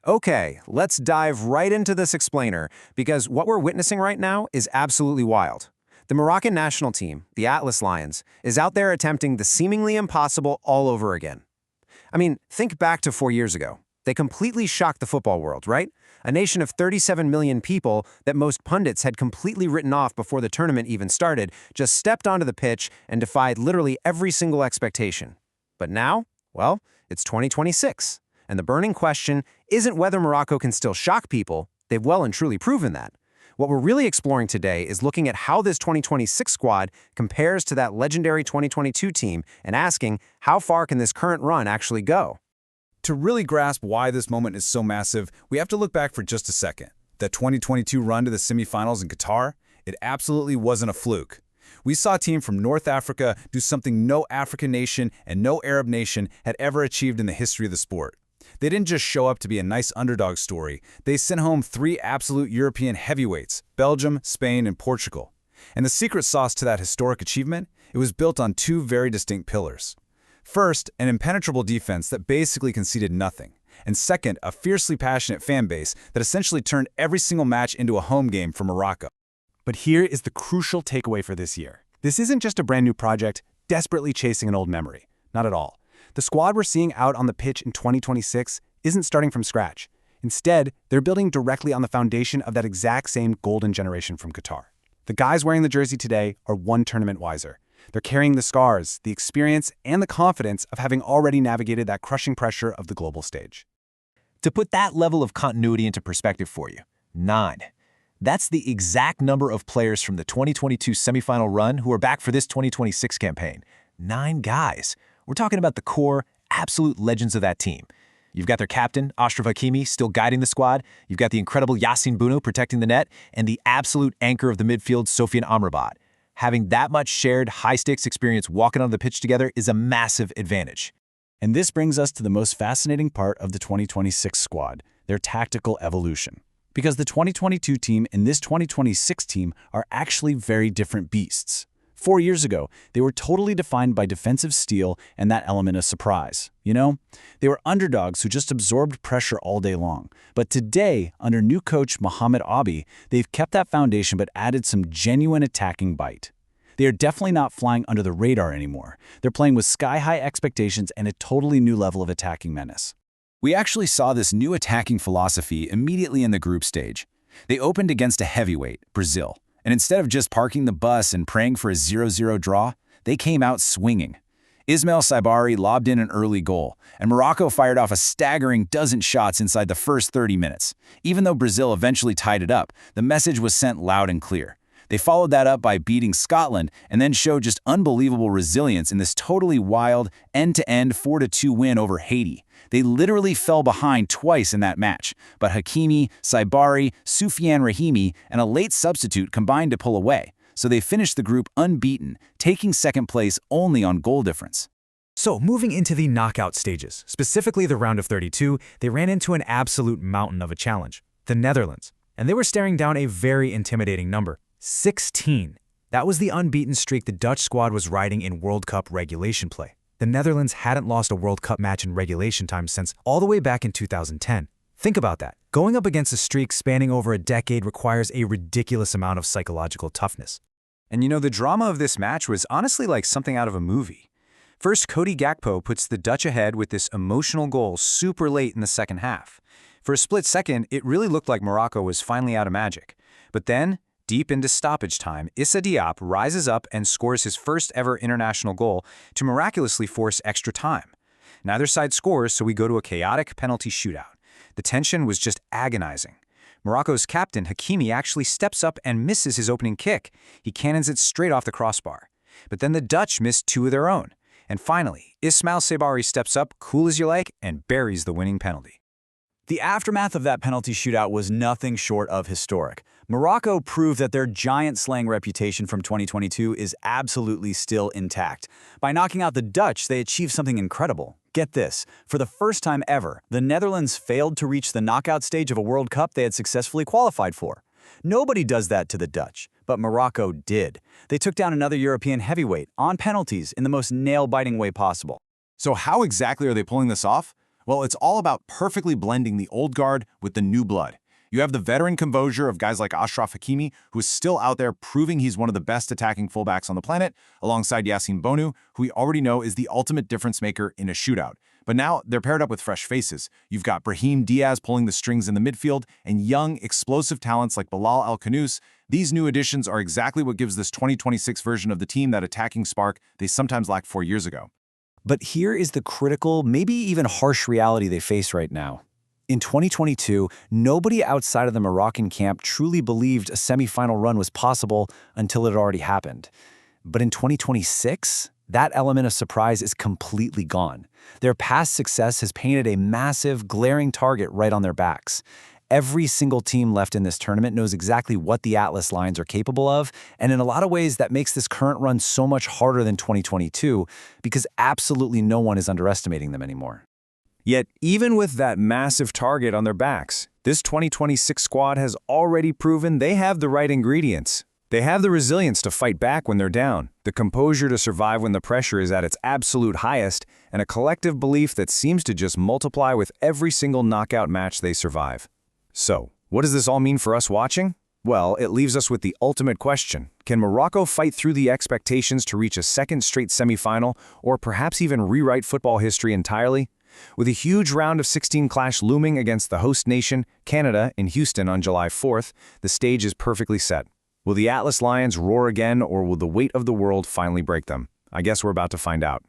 Okay, let's dive right into this explainer, because what we're witnessing right now is absolutely wild. The Moroccan national team, the Atlas Lions, is out there attempting the seemingly impossible all over again. I mean, think back to 4 years ago. They completely shocked the football world, right? A nation of 37 million people that most pundits had completely written off before the tournament even started just stepped onto the pitch and defied literally every single expectation. But now, well, it's 2026. And the burning question isn't whether Morocco can still shock people. They've well and truly proven that. What we're really exploring today is looking at how this 2026 squad compares to that legendary 2022 team and asking how far can this current run actually go? To really grasp why this moment is so massive, we have to look back for just a second. That 2022 run to the semifinals in Qatar, it absolutely wasn't a fluke. We saw a team from North Africa do something no African nation and no Arab nation had ever achieved in the history of the sport. They didn't just show up to be a nice underdog story. They sent home 3 absolute European heavyweights, Belgium, Spain, and Portugal. And the secret sauce to that historic achievement? It was built on 2 very distinct pillars. First, an impenetrable defense that basically conceded nothing. And second, a fiercely passionate fan base that essentially turned every single match into a home game for Morocco. But here is the crucial takeaway for this year. This isn't just a brand new project desperately chasing an old memory. Not at all. The squad we're seeing out on the pitch in 2026 isn't starting from scratch. Instead, they're building directly on the foundation of that exact same golden generation from Qatar. The guys wearing the jersey today are one tournament wiser. They're carrying the scars, the experience, and the confidence of having already navigated that crushing pressure of the global stage. To put that level of continuity into perspective for you, 9. That's the exact number of players from the 2022 semifinal run who are back for this 2026 campaign. 9 guys. We're talking about the core, absolute legends of that team. You've got their captain, Achraf Hakimi, still guiding the squad. You've got the incredible Yassine Bounou protecting the net, and the absolute anchor of the midfield, Sofiane Amrabat. Having that much shared high-stakes experience walking on the pitch together is a massive advantage. And this brings us to the most fascinating part of the 2026 squad, their tactical evolution. Because the 2022 team and this 2026 team are actually very different beasts. 4 years ago, they were totally defined by defensive steel and that element of surprise. They were underdogs who just absorbed pressure all day long. But today, under new coach Mohamed Ouahbi, they've kept that foundation but added some genuine attacking bite. They are definitely not flying under the radar anymore. They're playing with sky-high expectations and a totally new level of attacking menace. We actually saw this new attacking philosophy immediately in the group stage. They opened against a heavyweight, Brazil. And instead of just parking the bus and praying for a 0-0 draw, they came out swinging. Ismail Saibari lobbed in an early goal, and Morocco fired off a staggering dozen shots inside the first 30 minutes. Even though Brazil eventually tied it up, the message was sent loud and clear. They followed that up by beating Scotland and then showed just unbelievable resilience in this totally wild, end-to-end 4-2 win over Haiti. They literally fell behind twice in that match, but Hakimi, Saibari, Soufiane Rahimi, and a late substitute combined to pull away, so they finished the group unbeaten, taking second place only on goal difference. So, moving into the knockout stages, specifically the round of 32, they ran into an absolute mountain of a challenge, the Netherlands. And they were staring down a very intimidating number, 16. That was the unbeaten streak the Dutch squad was riding in World Cup regulation play. The Netherlands hadn't lost a World Cup match in regulation time since all the way back in 2010. Think about that. Going up against a streak spanning over a decade requires a ridiculous amount of psychological toughness. And the drama of this match was honestly like something out of a movie. First, Cody Gakpo puts the Dutch ahead with this emotional goal super late in the second half. For a split second, it really looked like Morocco was finally out of magic. But then, deep into stoppage time, Issa Diop rises up and scores his first ever international goal to miraculously force extra time. Neither side scores, so we go to a chaotic penalty shootout. The tension was just agonizing. Morocco's captain, Hakimi, actually steps up and misses his opening kick. He cannons it straight off the crossbar. But then the Dutch missed 2 of their own. And finally, Ismail Saibari steps up, cool as you like, and buries the winning penalty. The aftermath of that penalty shootout was nothing short of historic. Morocco proved that their giant-slaying reputation from 2022 is absolutely still intact. By knocking out the Dutch, they achieved something incredible. Get this, for the first time ever, the Netherlands failed to reach the knockout stage of a World Cup they had successfully qualified for. Nobody does that to the Dutch, but Morocco did. They took down another European heavyweight on penalties in the most nail-biting way possible. So how exactly are they pulling this off? Well, it's all about perfectly blending the old guard with the new blood. You have the veteran composure of guys like Achraf Hakimi, who is still out there proving he's one of the best attacking fullbacks on the planet, alongside Yassine Bounou, who we already know is the ultimate difference maker in a shootout. But now they're paired up with fresh faces. You've got Brahim Diaz pulling the strings in the midfield, and young, explosive talents like Bilal El-Khanous. These new additions are exactly what gives this 2026 version of the team that attacking spark they sometimes lacked 4 years ago. But here is the critical, maybe even harsh reality they face right now. In 2022, nobody outside of the Moroccan camp truly believed a semifinal run was possible until it already happened. But in 2026, that element of surprise is completely gone. Their past success has painted a massive, glaring target right on their backs. Every single team left in this tournament knows exactly what the Atlas Lions are capable of, and in a lot of ways that makes this current run so much harder than 2022 because absolutely no one is underestimating them anymore. Yet, even with that massive target on their backs, this 2026 squad has already proven they have the right ingredients. They have the resilience to fight back when they're down, the composure to survive when the pressure is at its absolute highest, and a collective belief that seems to just multiply with every single knockout match they survive. So, what does this all mean for us watching? Well, it leaves us with the ultimate question. Can Morocco fight through the expectations to reach a second straight semifinal, or perhaps even rewrite football history entirely? With a huge round of 16 clash looming against the host nation, Canada, in Houston on July 4th, the stage is perfectly set. Will the Atlas Lions roar again, or will the weight of the world finally break them? I guess we're about to find out.